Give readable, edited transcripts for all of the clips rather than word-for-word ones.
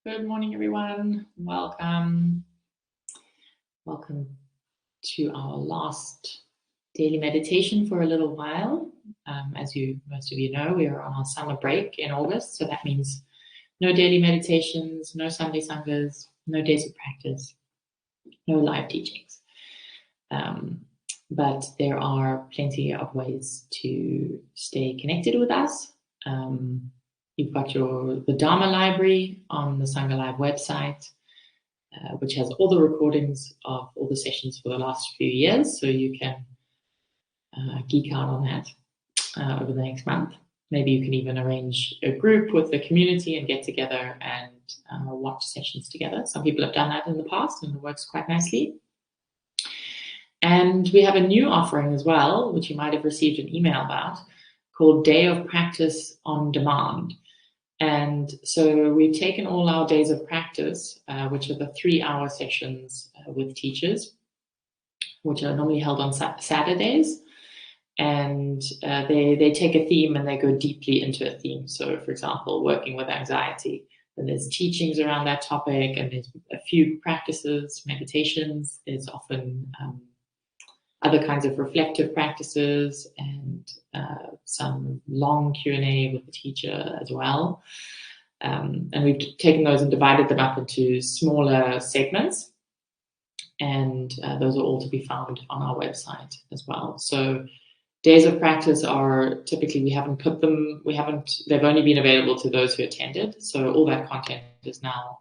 Good morning, everyone. Welcome. Welcome to our last daily meditation for a little while. As most of you know, we are on our summer break in August, so that means no daily meditations, no Sunday sanghas, no days of practice, no live teachings. But there are plenty of ways to stay connected with us. You've got the Dharma library on the Sangha Live website, which has all the recordings of all the sessions for the last few years. So you can geek out on that over the next month. Maybe you can even arrange a group with the community and get together and watch sessions together. Some people have done that in the past and it works quite nicely. And we have a new offering as well, which you might have received an email about, called Day of Practice on Demand. And so we've taken all our days of practice, which are the 3-hour sessions with teachers, which are normally held on Saturdays. And they take a theme and they go deeply into a theme. So, for example, working with anxiety. And there's teachings around that topic, and there's a few practices, meditations. There's often other kinds of reflective practices and some long Q&A with the teacher as well. And we've taken those and divided them up into smaller segments. And those are all to be found on our website as well. So days of practice are typically, they've only been available to those who attended. So all that content is now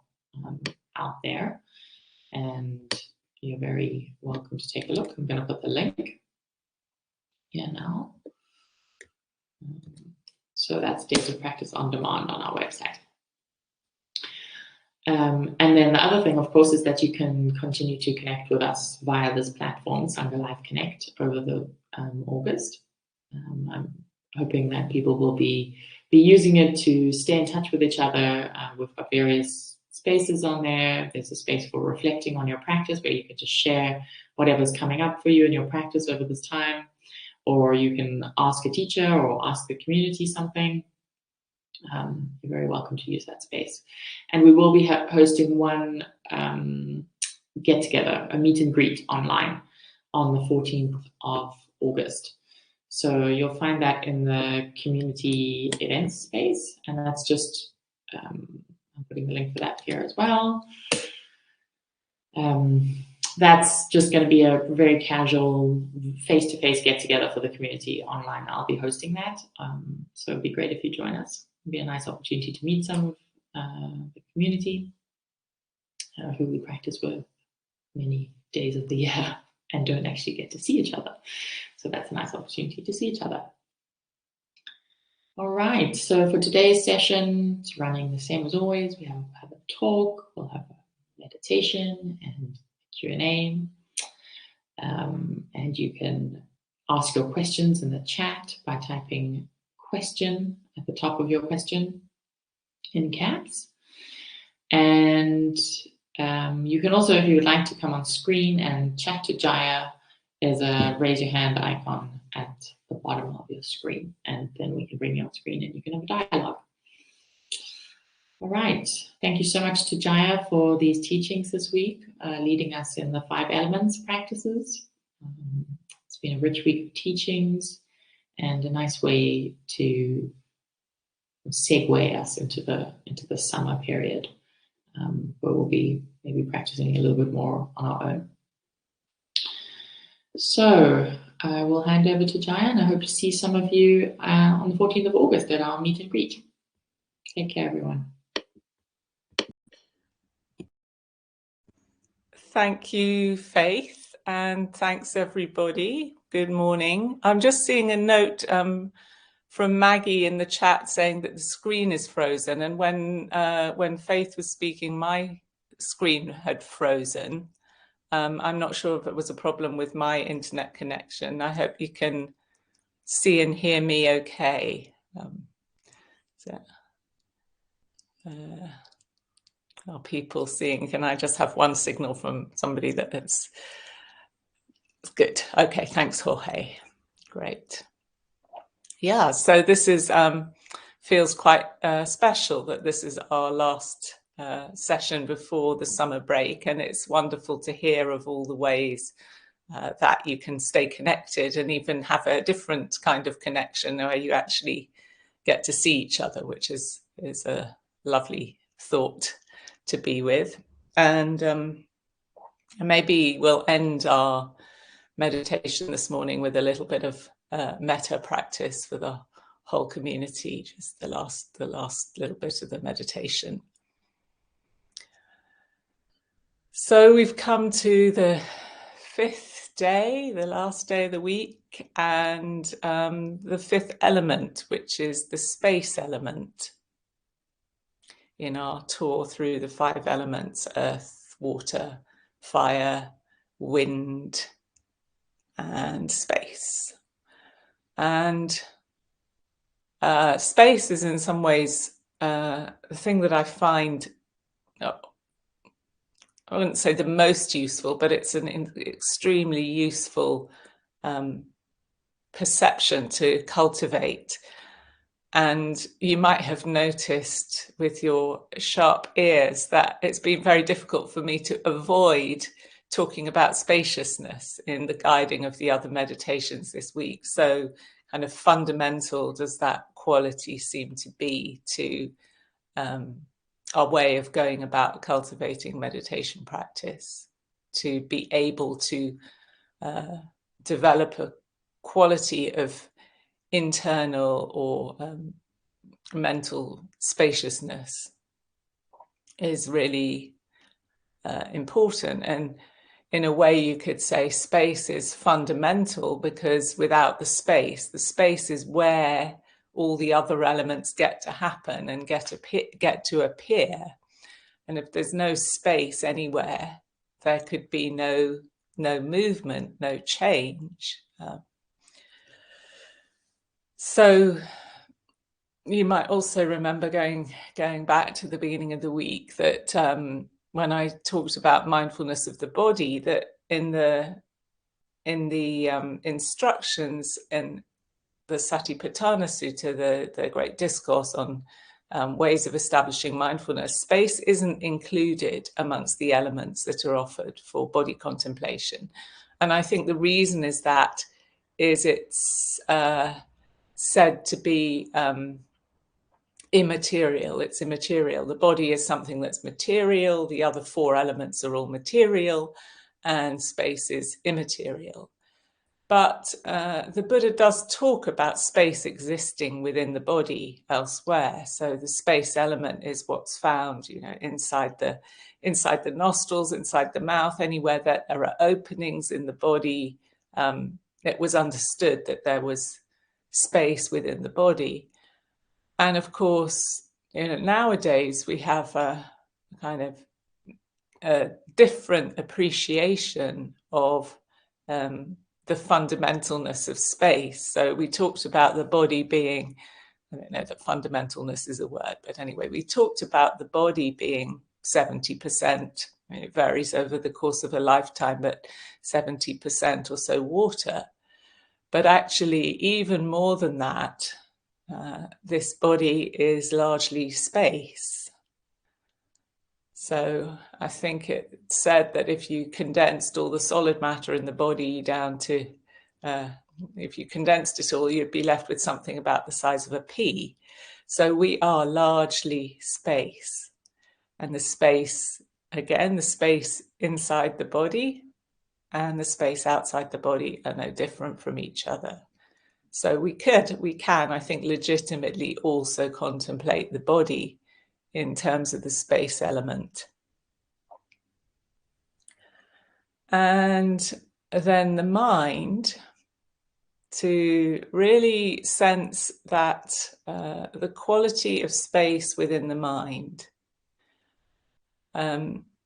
out there. And you're very welcome to take a look. I'm going to put the link here now. So that's Days of Practice on Demand on our website. And then the other thing, of course, is that you can continue to connect with us via this platform, Sangha Live Connect, over the August. I'm hoping that people will be using it to stay in touch with each other. We've got various spaces on there. There's a space for reflecting on your practice where you can just share whatever's coming up for you in your practice over this time. Or you can ask a teacher or ask the community something. You're very welcome to use that space. And we will be hosting one get-together, a meet and greet online on the 14th of August. So you'll find that in the community events space. And that's just, I'm putting the link for that here as well. That's just going to be a very casual face-to-face get-together for the community online. I'll be hosting that. So it'd be great if you join us. It'd be a nice opportunity to meet some of the community who we practice with many days of the year and don't actually get to see each other. So that's a nice opportunity to see each other. All right, so for today's session, it's running the same as always. We have a talk, we'll have a meditation and Q&A, and you can ask your questions in the chat by typing question at the top of your question in caps. And you can also, if you would like to come on screen and chat to Jaya, there's a raise your hand icon at the bottom of your screen, and then we can bring you on screen and you can have a dialogue. All right, thank you so much to Jaya for these teachings this week, leading us in the 5 elements practices. It's been a rich week of teachings and a nice way to segue us into the summer period, where we'll be maybe practicing a little bit more on our own. So I will hand over to Jaya, and I hope to see some of you on the 14th of August at our meet and greet. Take care, everyone. Thank you, Faith, and thanks everybody. Good morning. I'm just seeing a note from Maggie in the chat saying that the screen is frozen, and when Faith was speaking, my screen had frozen. I'm not sure if it was a problem with my internet connection. I hope you can see and hear me okay. Are people seeing? Can I just have one signal from somebody that it's good? Okay, thanks, Jorge. Great. Yeah, so this is feels quite special that this is our last session before the summer break, and it's wonderful to hear of all the ways that you can stay connected and even have a different kind of connection where you actually get to see each other, which is a lovely thought to be with. And maybe we'll end our meditation this morning with a little bit of metta practice for the whole community, just the last little bit of the meditation. So we've come to the 5th day, the last day of the week, and the 5th element, which is the space element in our tour through the 5 elements: earth, water, fire, wind, and space. And space is in some ways the thing that I find, I wouldn't say the most useful, but it's an extremely useful perception to cultivate. And you might have noticed with your sharp ears that it's been very difficult for me to avoid talking about spaciousness in the guiding of the other meditations this week. So kind of fundamental does that quality seem to be to our way of going about cultivating meditation practice, to be able to develop a quality of internal or mental spaciousness is really important. And in a way you could say space is fundamental, because without the space is where all the other elements get to happen and get to appear. And if there's no space anywhere, there could be no movement, no change. So you might also remember going back to the beginning of the week that when I talked about mindfulness of the body, that in the instructions in the Satipatthana Sutta, the great discourse on ways of establishing mindfulness, space isn't included amongst the elements that are offered for body contemplation. And I think the reason is it's said to be immaterial. It's immaterial. The body is something that's material. The other 4 elements are all material, and space is immaterial. But the Buddha does talk about space existing within the body elsewhere. So the space element is what's found, inside the nostrils, inside the mouth, anywhere that there are openings in the body. It was understood that there was space within the body. And of course, nowadays we have a kind of a different appreciation of the fundamentalness of space. So we talked about the body being, I don't know that fundamentalness is a word, but anyway, we talked about the body being 70%. It varies over the course of a lifetime, but 70% or so water. But actually, even more than that, this body is largely space. So I think it said that if you condensed all the solid matter in the body down to, if you condensed it all, you'd be left with something about the size of a pea. So we are largely space. And the space, again, the space inside the body and the space outside the body are no different from each other. So we can, I think, legitimately also contemplate the body in terms of the space element. And then the mind, to really sense that the quality of space within the mind.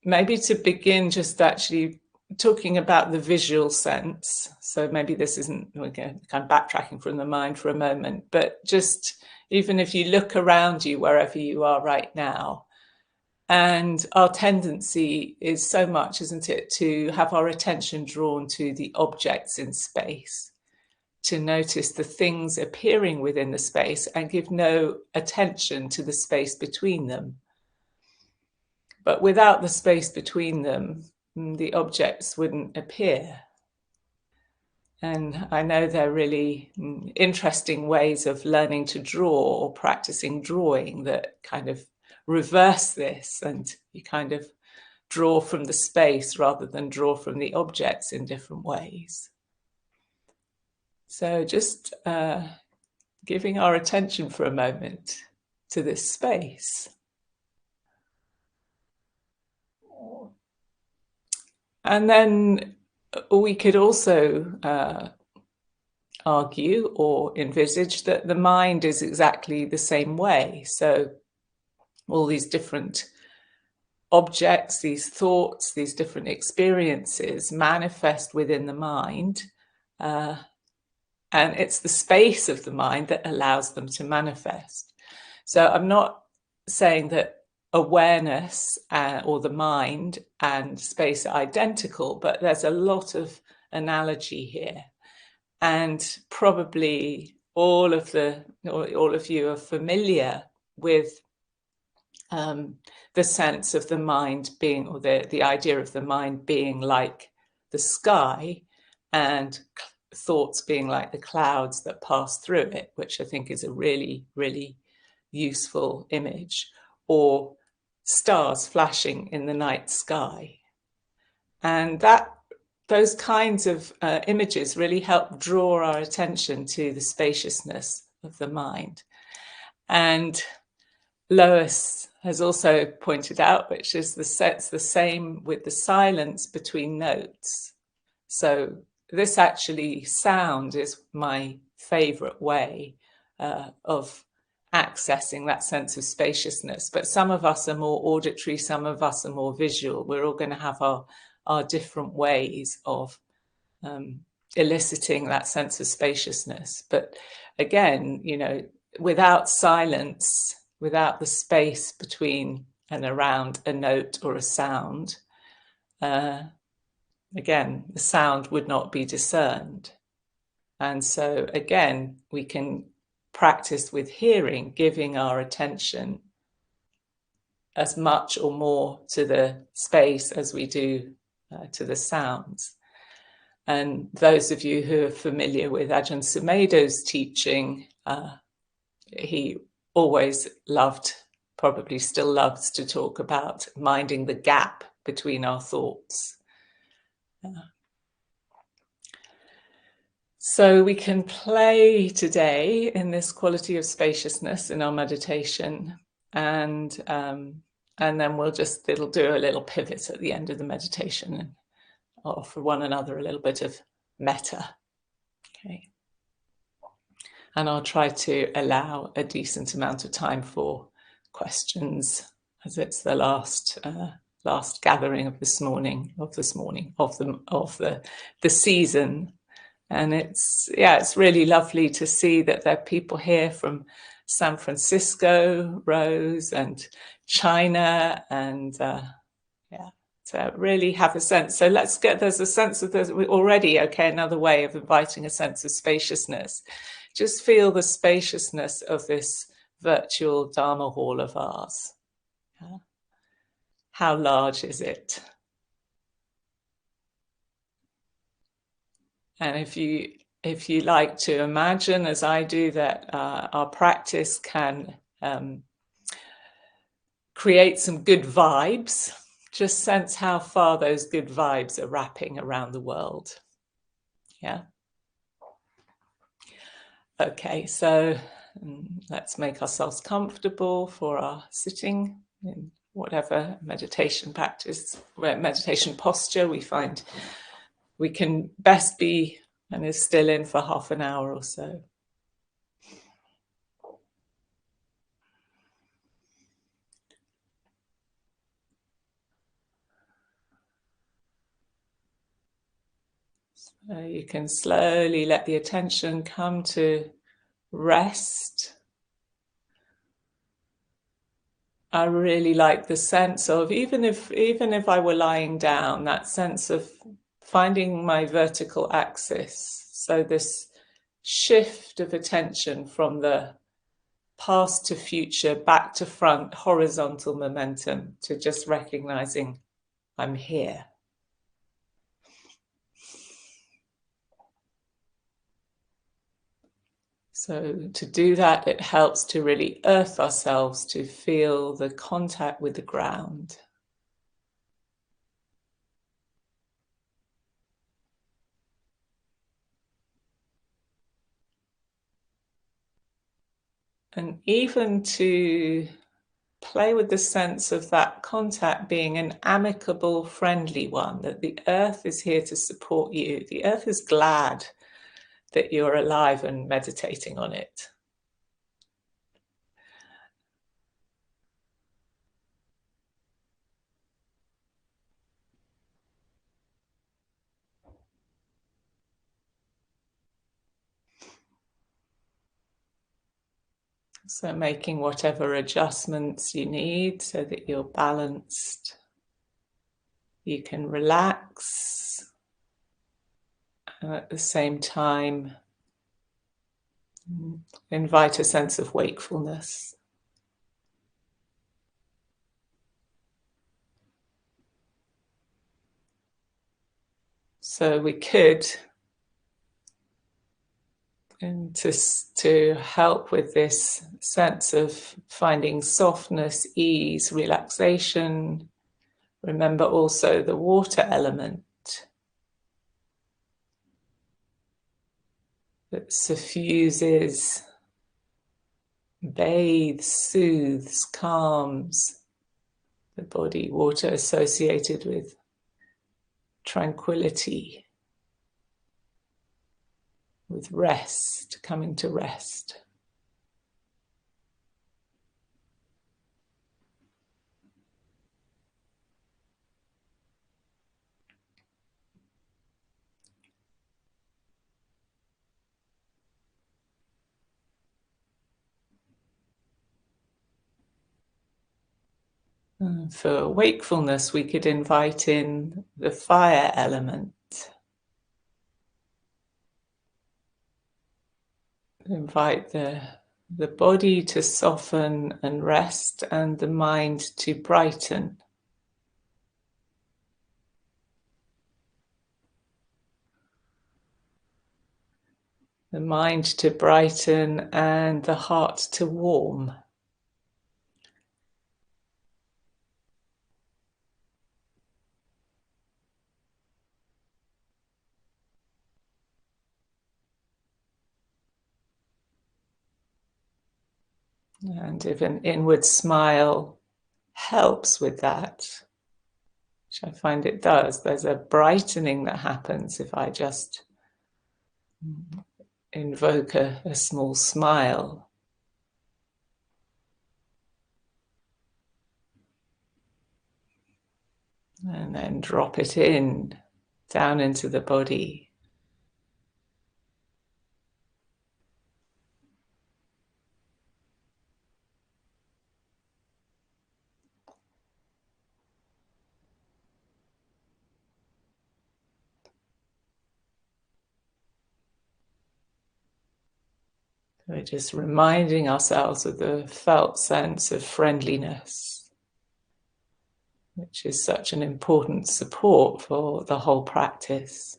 Maybe to begin just actually talking about the visual sense. So maybe this isn't, we're kind of backtracking from the mind for a moment, but just even if you look around you, wherever you are right now, and our tendency is so much, isn't it, to have our attention drawn to the objects in space, to notice the things appearing within the space and give no attention to the space between them. But without the space between them, the objects wouldn't appear. And I know they're really interesting ways of learning to draw or practicing drawing that kind of reverse this, and you kind of draw from the space rather than draw from the objects in different ways. So just giving our attention for a moment to this space. And then we could also argue or envisage that the mind is exactly the same way. So all these different objects, these thoughts, these different experiences manifest within the mind. And it's the space of the mind that allows them to manifest. So I'm not saying that awareness or the mind and space are identical, but there's a lot of analogy here. And probably all of you are familiar with the sense of the mind being, or the idea of the mind being like the sky and thoughts being like the clouds that pass through it, which I think is a really, really useful image, or stars flashing in the night sky. And those kinds of images really help draw our attention to the spaciousness of the mind. And Lois has also pointed out, which is the same with the silence between notes. So this actually, sound is my favorite way of accessing that sense of spaciousness. But some of us are more auditory, some of us are more visual. We're all going to have our different ways of eliciting that sense of spaciousness. But again, you know, without silence, without the space between and around a note or a sound, again, the sound would not be discerned. And so again, we can practice with hearing, giving our attention as much or more to the space as we do to the sounds. And those of you who are familiar with Ajahn Sumedho's teaching, he always loved, probably still loves, to talk about minding the gap between our thoughts. So we can play today in this quality of spaciousness in our meditation, and then it'll do a little pivot at the end of the meditation and offer one another a little bit of metta. Okay. And I'll try to allow a decent amount of time for questions, as it's the last gathering of the season. And it's really lovely to see that there are people here from San Francisco, Rose, and China, and to really have a sense. So there's a sense of this already, okay, another way of inviting a sense of spaciousness. Just feel the spaciousness of this virtual Dharma hall of ours. Yeah. How large is it? And if you like to imagine, as I do, that our practice can create some good vibes, just sense how far those good vibes are wrapping around the world. Yeah. Okay, so let's make ourselves comfortable for our sitting in whatever meditation posture we find we can best be and is still in for half an hour or so. So you can slowly let the attention come to rest. I really like the sense of, even if I were lying down, that sense of finding my vertical axis. So this shift of attention from the past to future, back to front, horizontal momentum, to just recognizing I'm here. So to do that, it helps to really earth ourselves, to feel the contact with the ground. And even to play with the sense of that contact being an amicable, friendly one, that the earth is here to support you. The earth is glad that you're alive and meditating on it. So making whatever adjustments you need so that you're balanced. You can relax and at the same time invite a sense of wakefulness. So we could, and to help with this sense of finding softness, ease, relaxation, remember also the water element that suffuses, bathes, soothes, calms the body. Water associated with tranquility, with rest, coming to rest. And for wakefulness, we could invite in the fire element. Invite the body to soften and rest and the mind to brighten. The mind to brighten and the heart to warm. And if an inward smile helps with that, which I find it does, there's a brightening that happens if I just invoke a small smile. And then drop it in, down into the body. We're just reminding ourselves of the felt sense of friendliness, which is such an important support for the whole practice.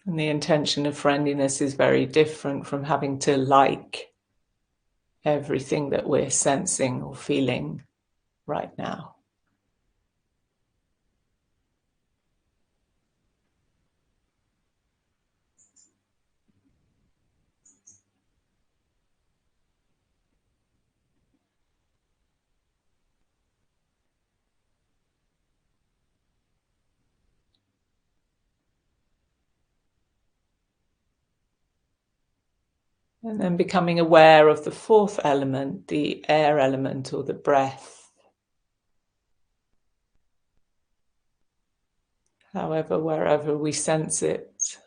And the intention of friendliness is very different from having to like everything that we're sensing or feeling right now. And then becoming aware of the fourth element, the air element or the breath. However, wherever we sense it.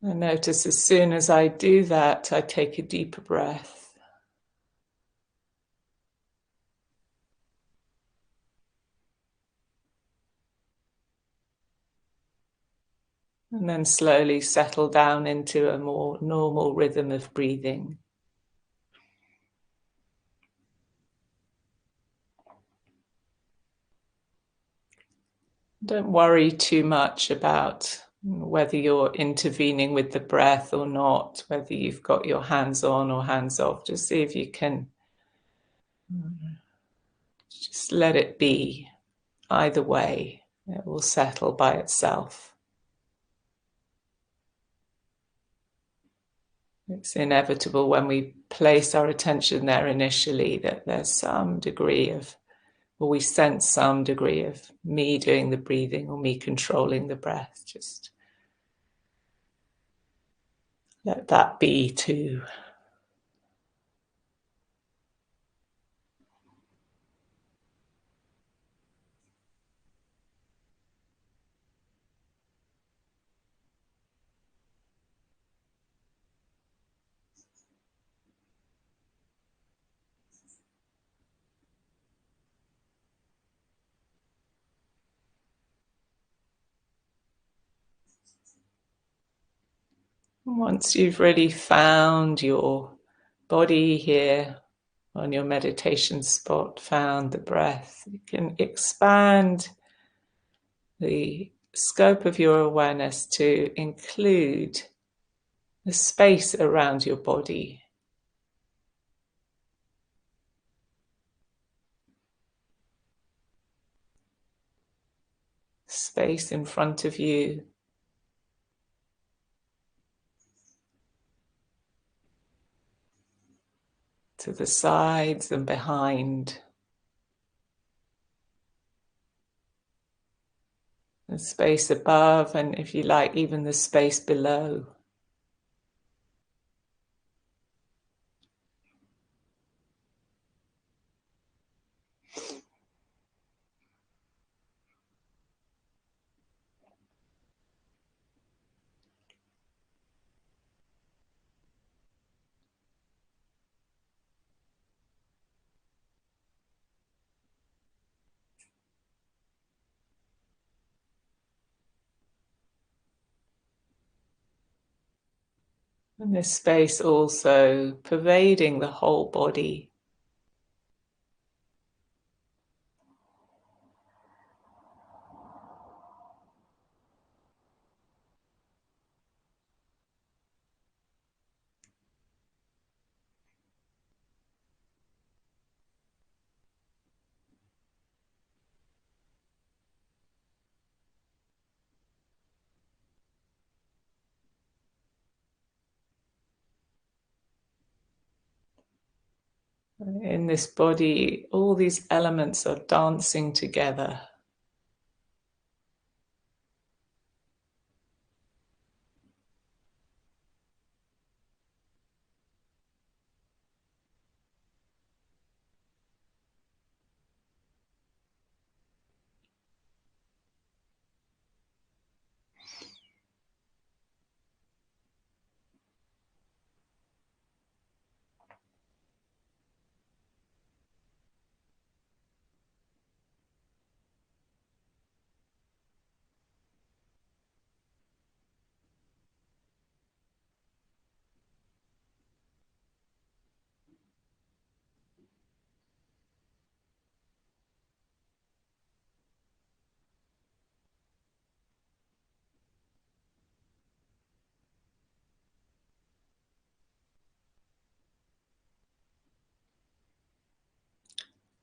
I notice as soon as I do that, I take a deeper breath. And then slowly settle down into a more normal rhythm of breathing. Don't worry too much about whether you're intervening with the breath or not, whether you've got your hands on or hands off. Just see if you can just let it be. Either way, it will settle by itself. It's inevitable when we place our attention there initially that there's some degree of, or we sense some degree of me doing the breathing or me controlling the breath. Just let that be too. Once you've really found your body here on your meditation spot, found the breath, you can expand the scope of your awareness to include the space around your body. Space in front of you, to the sides and behind. The space above, and if you like, even the space below. And this space also pervading the whole body. In this body, all these elements are dancing together.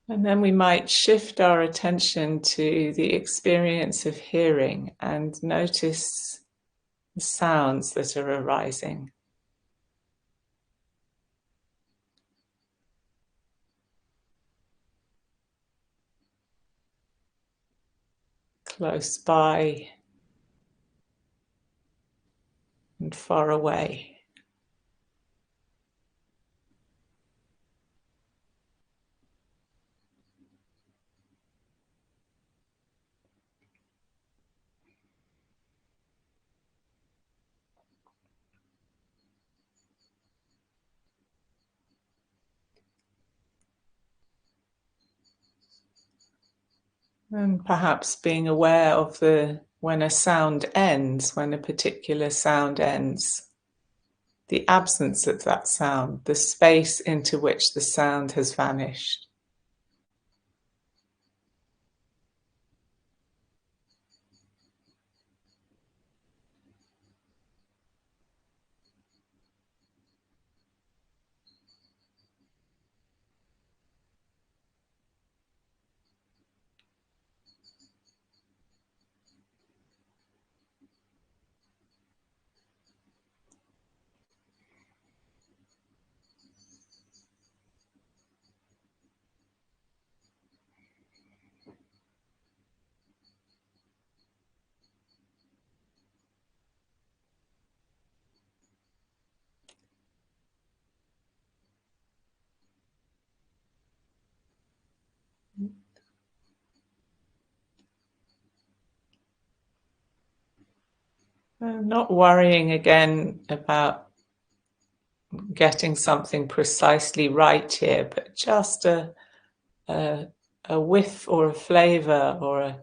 And then we might shift our attention to the experience of hearing and notice the sounds that are arising. Close by and far away. And perhaps being aware of when a sound ends, when a particular sound ends, the absence of that sound, the space into which the sound has vanished. Not worrying again about getting something precisely right here, but just a whiff or a flavor or a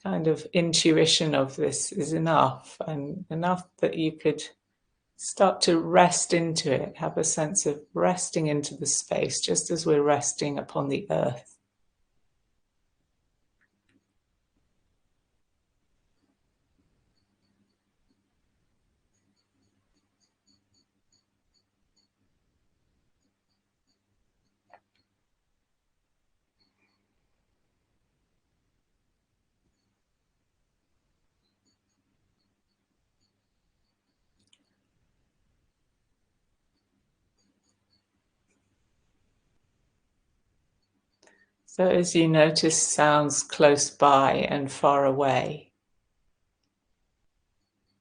kind of intuition of this is enough, and enough that you could start to rest into it, have a sense of resting into the space, just as we're resting upon the earth. So as you notice sounds close by and far away,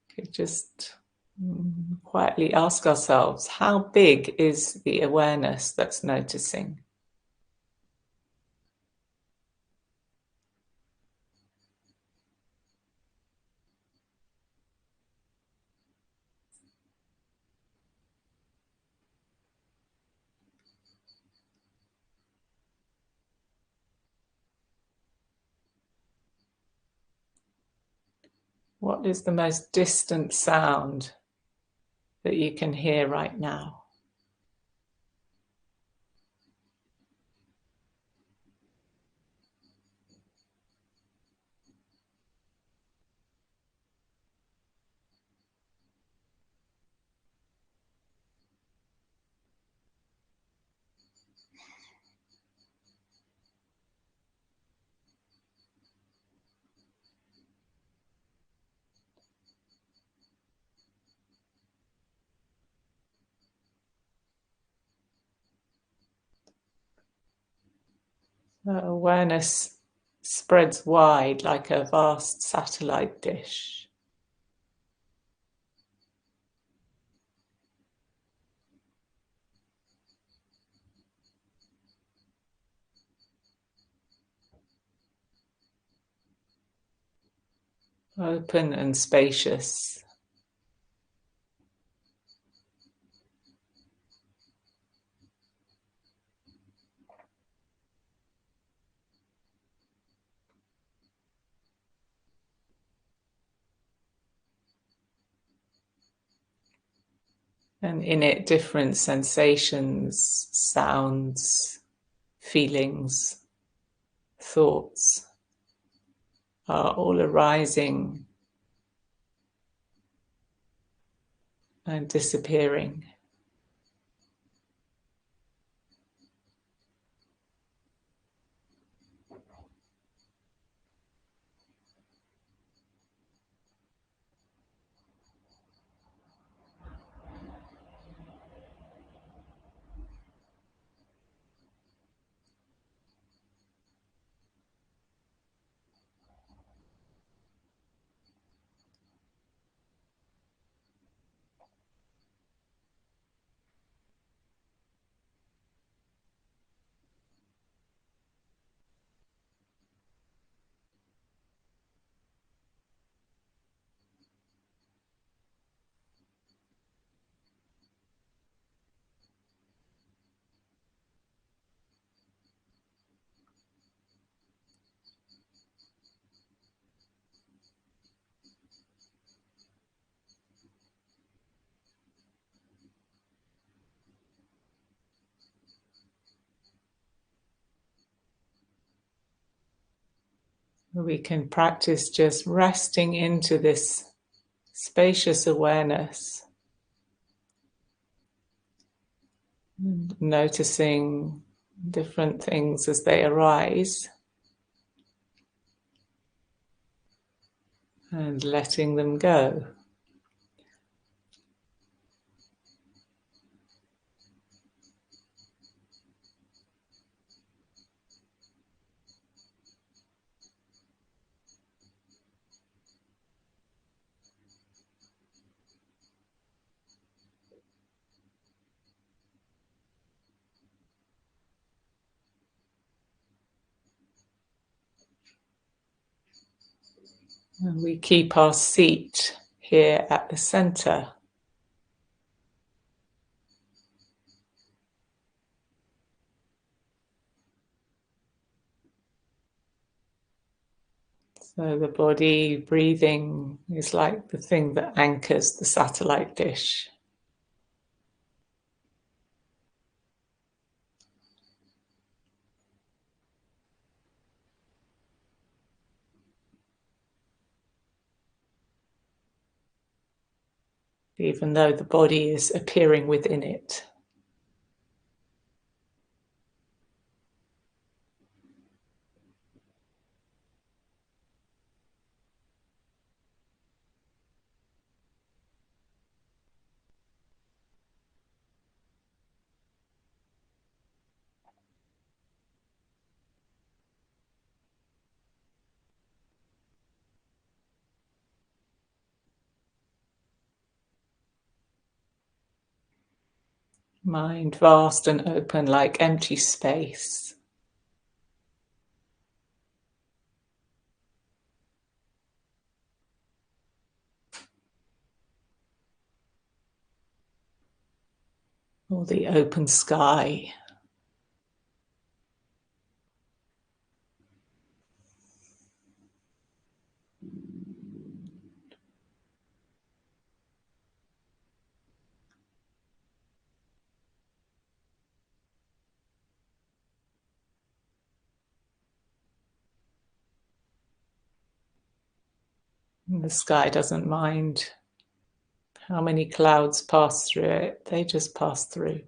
you could just quietly ask ourselves, how big is the awareness that's noticing? What is the most distant sound that you can hear right now? Awareness spreads wide like a vast satellite dish. Open and spacious. And in it, different sensations, sounds, feelings, thoughts are all arising and disappearing. We can practice just resting into this spacious awareness, and noticing different things as they arise and letting them go. And we keep our seat here at the center. So the body breathing is like the thing that anchors the satellite dish. Even though the body is appearing within it. Mind vast and open like empty space. Or the open sky. And the sky doesn't mind how many clouds pass through it, they just pass through.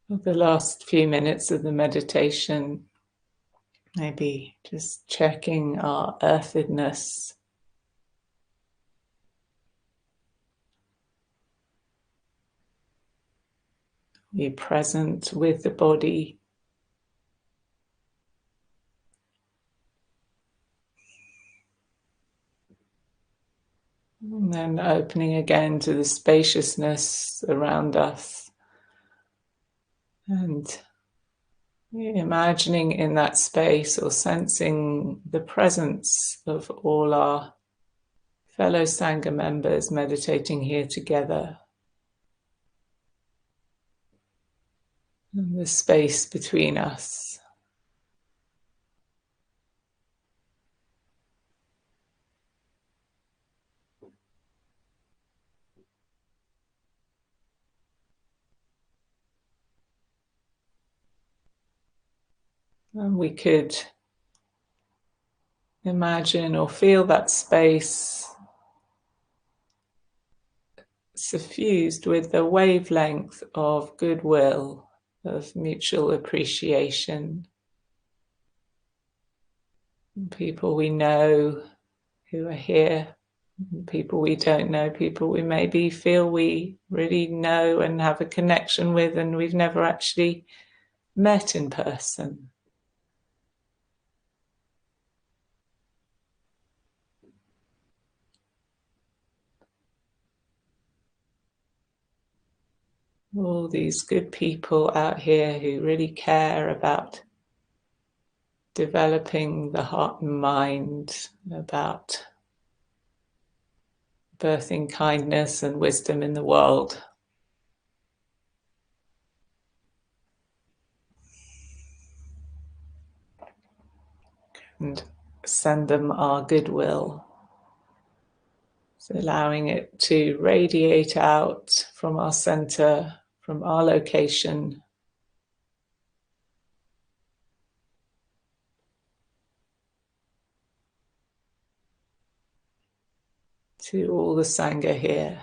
For the last few minutes of the meditation, maybe just checking our earthedness. Be present with the body. And then opening again to the spaciousness around us. And imagining in that space or sensing the presence of all our fellow Sangha members meditating here together. And the space between us. And we could imagine or feel that space suffused with the wavelength of goodwill, of mutual appreciation. People we know who are here, people we don't know, people we maybe feel we really know and have a connection with, and we've never actually met in person. All these good people out here who really care about developing the heart and mind, about birthing kindness and wisdom in the world. And send them our goodwill. So allowing it to radiate out from our center, from our location, to all the Sangha here.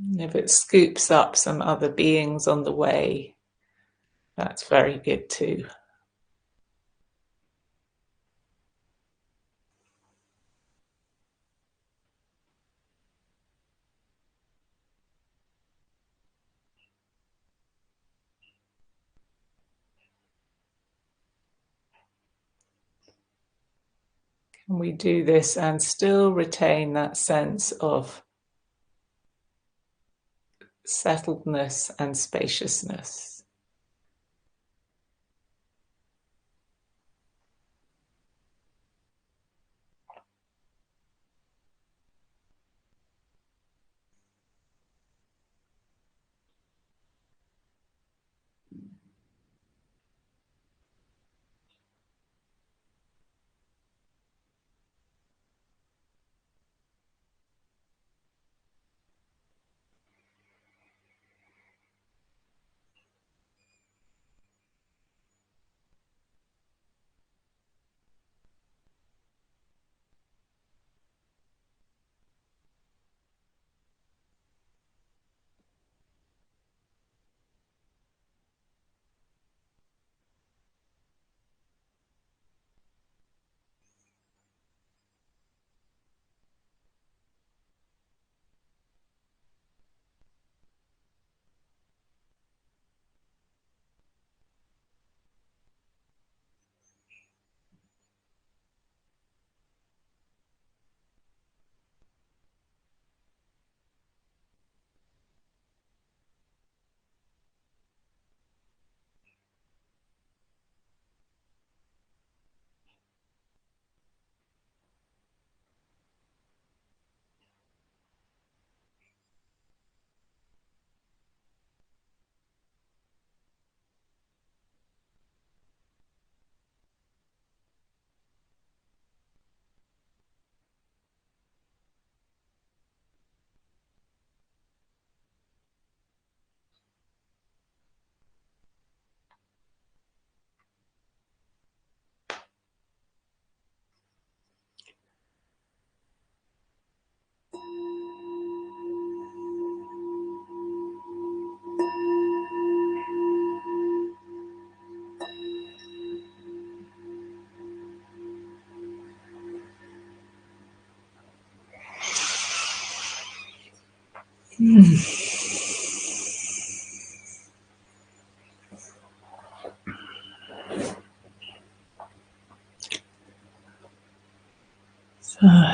And if it scoops up some other beings on the way, that's very good too. Can we do this and still retain that sense of settledness and spaciousness?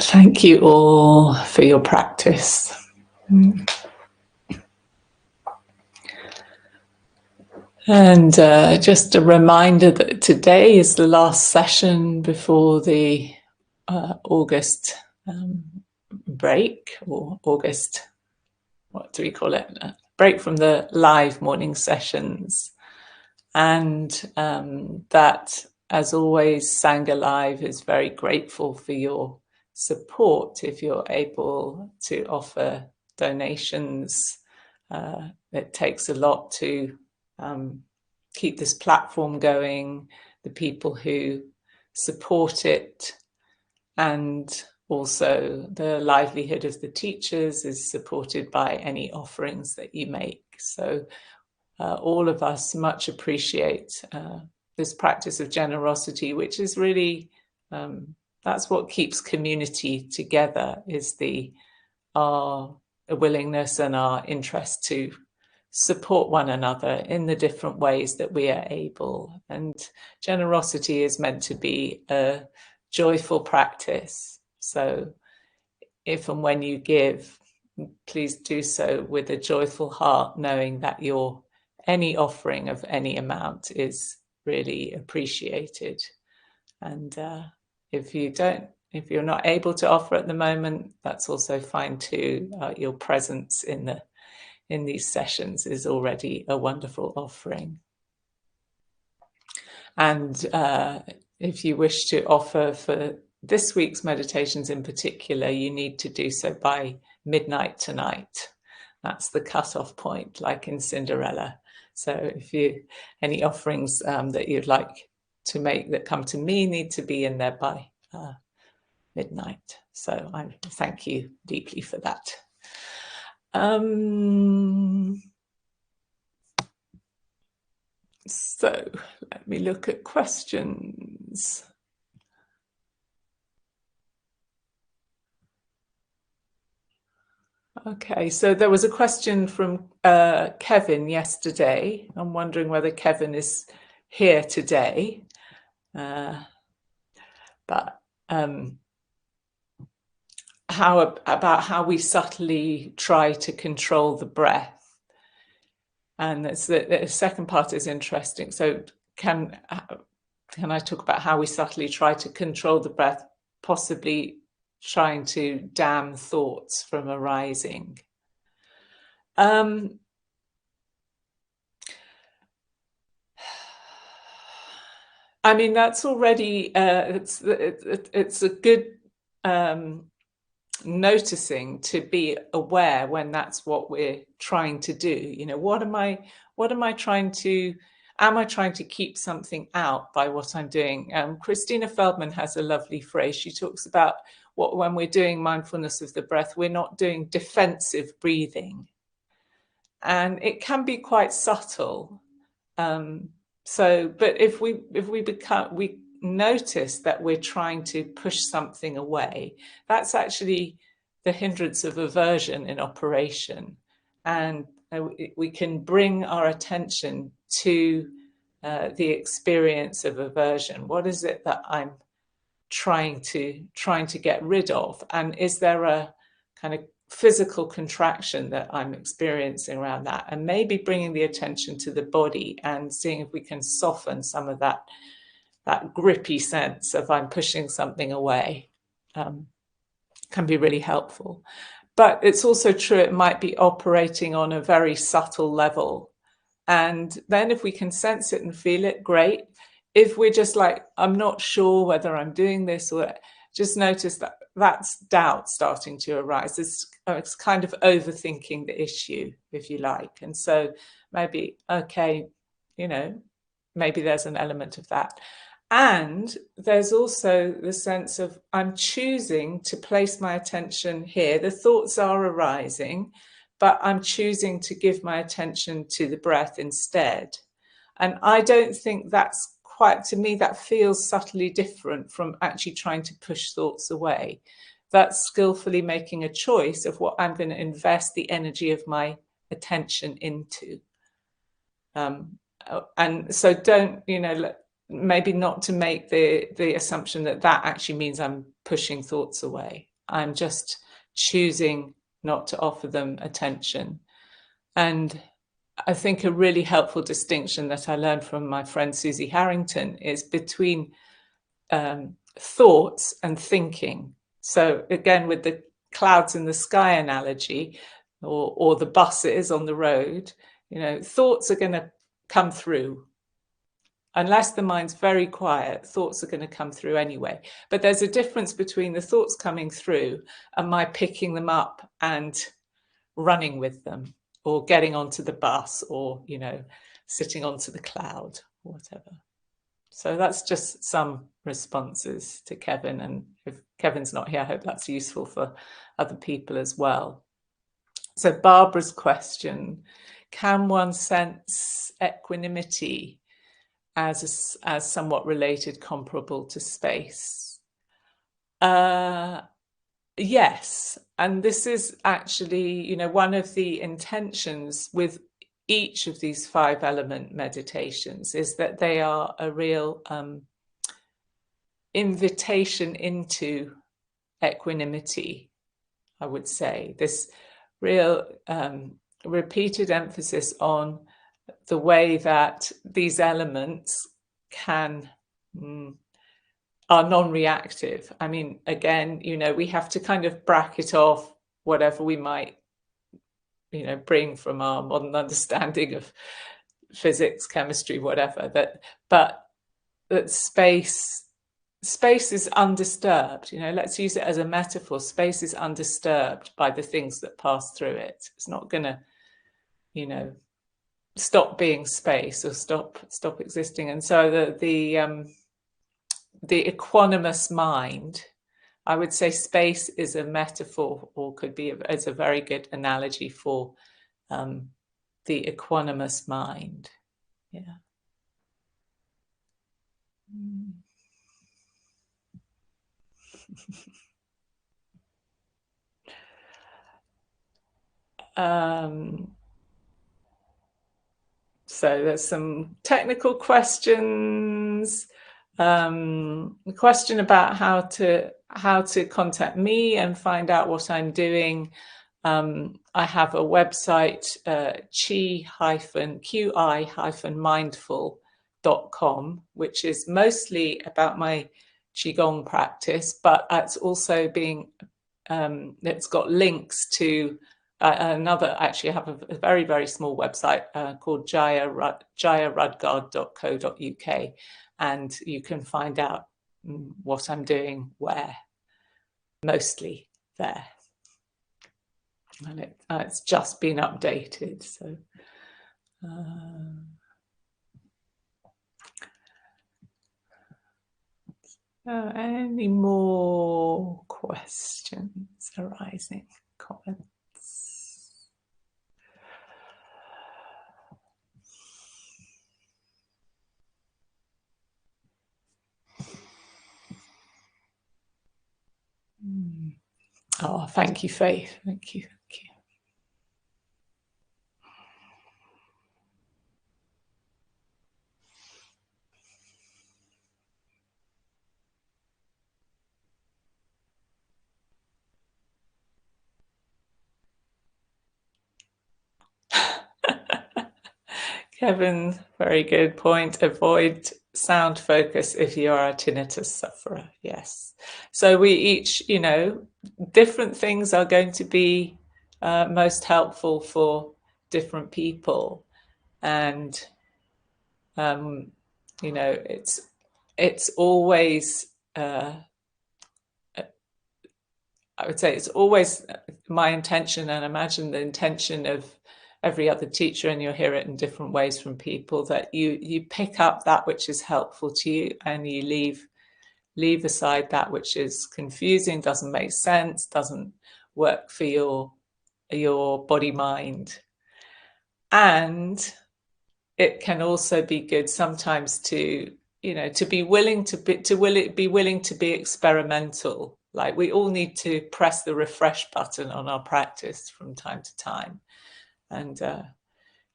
Thank you all for your practice. And just a reminder that today is the last session before the August break, or August, what do we call it? Break from the live morning sessions. And that, as always, Sangha Live is very grateful for your support. If you're able to offer donations, it takes a lot to keep this platform going, the people who support it, and also the livelihood of the teachers is supported by any offerings that you make. So all of us much appreciate this practice of generosity, which is really, that's what keeps community together, is our willingness and our interest to support one another in the different ways that we are able. And generosity is meant to be a joyful practice. So if and when you give, please do so with a joyful heart, knowing that any offering of any amount is really appreciated. And if you're not able to offer at the moment, that's also fine too. Your presence in these sessions is already a wonderful offering. And if you wish to offer for this week's meditations in particular, you need to do so by midnight tonight. That's the cutoff point, like in Cinderella. So if any offerings that you'd like to make that come to me need to be in there by midnight. So I thank you deeply for that. So let me look at questions. Okay, so there was a question from Kevin yesterday. I'm wondering whether Kevin is here today. But how we subtly try to control the breath. And the second part is interesting. So can I talk about how we subtly try to control the breath, possibly trying to dam thoughts from arising? I mean, that's already it's a good noticing, to be aware when that's what we're trying to do. You know, what am I trying to, am I trying to keep something out by what I'm doing? Christina Feldman has a lovely phrase. She talks about when we're doing mindfulness of the breath, we're not doing defensive breathing. And it can be quite subtle. But if we notice that we're trying to push something away, that's actually the hindrance of aversion in operation. And we can bring our attention to the experience of aversion. What is it that I'm trying to get rid of? And is there a kind of physical contraction that I'm experiencing around that? And maybe bringing the attention to the body and seeing if we can soften some of that grippy sense of I'm pushing something away, can be really helpful. But it's also true it might be operating on a very subtle level. And then if we can sense it and feel it, great. If we're just like, I'm not sure whether I'm doing this, or just notice that that's doubt starting to arise. It's kind of overthinking the issue, if you like. And so maybe, okay, maybe there's an element of that. And there's also the sense of I'm choosing to place my attention here. The thoughts are arising, but I'm choosing to give my attention to the breath instead. And I don't think that's quite, to me, that feels subtly different from actually trying to push thoughts away. that's skillfully making a choice of what I'm going to invest the energy of my attention into. And so don't, maybe not to make the assumption that actually means I'm pushing thoughts away. I'm just choosing not to offer them attention. And I think a really helpful distinction that I learned from my friend Susie Harrington is between thoughts and thinking. So again, with the clouds in the sky analogy, or the buses on the road, thoughts are going to come through. Unless the mind's very quiet, thoughts are going to come through anyway. But there's a difference between the thoughts coming through and my picking them up and running with them, or getting onto the bus, or, sitting onto the cloud, or whatever. So that's just some responses to Kevin. And if Kevin's not here, I hope that's useful for other people as well. So Barbara's question, can one sense equanimity as somewhat related, comparable to space? Yes. And this is actually, one of the intentions with each of these 5 element meditations, is that they are a real invitation into equanimity, I would say. This real repeated emphasis on the way that these elements are non-reactive. I mean, again, we have to kind of bracket off whatever we might, bring from our modern understanding of physics, chemistry, whatever, but that space is undisturbed. Let's use it as a metaphor. Space is undisturbed by the things that pass through it. It's not going to, stop being space or stop existing. And so the equanimous mind, I would say space is a metaphor, or could be as a very good analogy for the equanimous mind. Yeah. So there's some technical questions. A question about how to contact me and find out what I'm doing. I have a website, qi-mindful.com, which is mostly about my Qigong practice, but it's also it's got links to actually I have a very, very small website called jayarudgard.co.uk, and you can find out what I'm doing where, mostly there. And it's just been updated, so any more questions arising? Comments? Oh, thank you, Faith. Thank you. Thank you. Kevin, very good point. Avoid sound focus if you are a tinnitus sufferer. Yes. So we each, different things are going to be most helpful for different people. And, it's always, I would say it's always my intention, and imagine the intention of every other teacher, and you'll hear it in different ways from people, that you pick up that which is helpful to you, and you leave aside that which is confusing, doesn't make sense, doesn't work for your body mind. And it can also be good sometimes to be willing to be experimental Like, we all need to press the refresh button on our practice from time to time. And,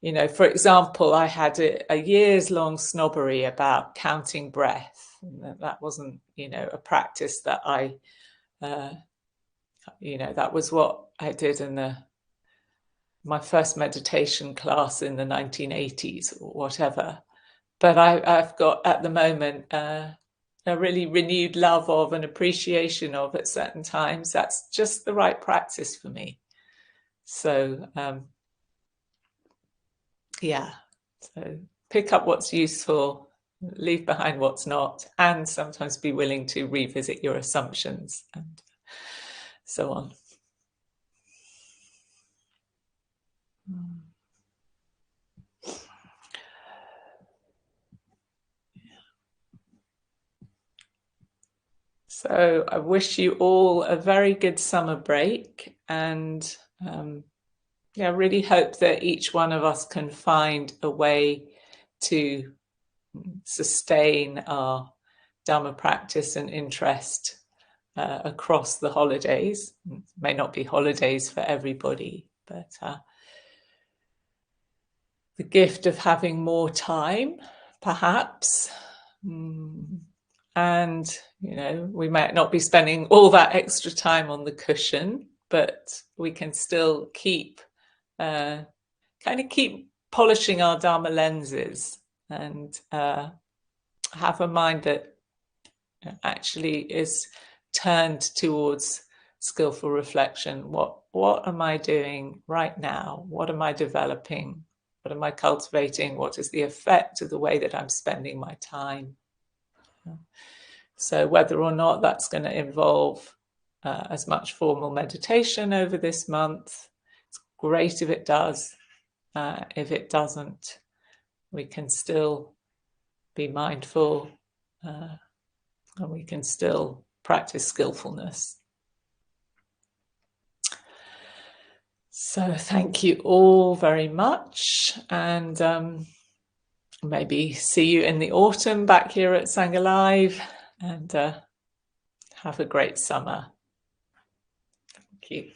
you know, for example, I had a years long snobbery about counting breath. That wasn't, you know, a practice that I, you know, that was what I did in my first meditation class in the 1980s or whatever. But I've got at the moment a really renewed love of and appreciation of at certain times. That's just the right practice for me. So yeah, so pick up what's useful, leave behind what's not, and sometimes be willing to revisit your assumptions and so on. So I wish you all a very good summer break, and yeah, I really hope that each one of us can find a way to sustain our Dharma practice and interest across the holidays. It may not be holidays for everybody, but the gift of having more time, perhaps. And, you know, we might not be spending all that extra time on the cushion, but we can still keep keep polishing our Dharma lenses and have a mind that actually is turned towards skillful reflection. What am I doing right now? What am I developing? What am I cultivating? What is the effect of the way that I'm spending my time? So whether or not that's going to involve as much formal meditation over this month, it's great if it does. If it doesn't, we can still be mindful and we can still practice skillfulness. So thank you all very much, and maybe see you in the autumn back here at Sangha Live, and have a great summer. Thank you.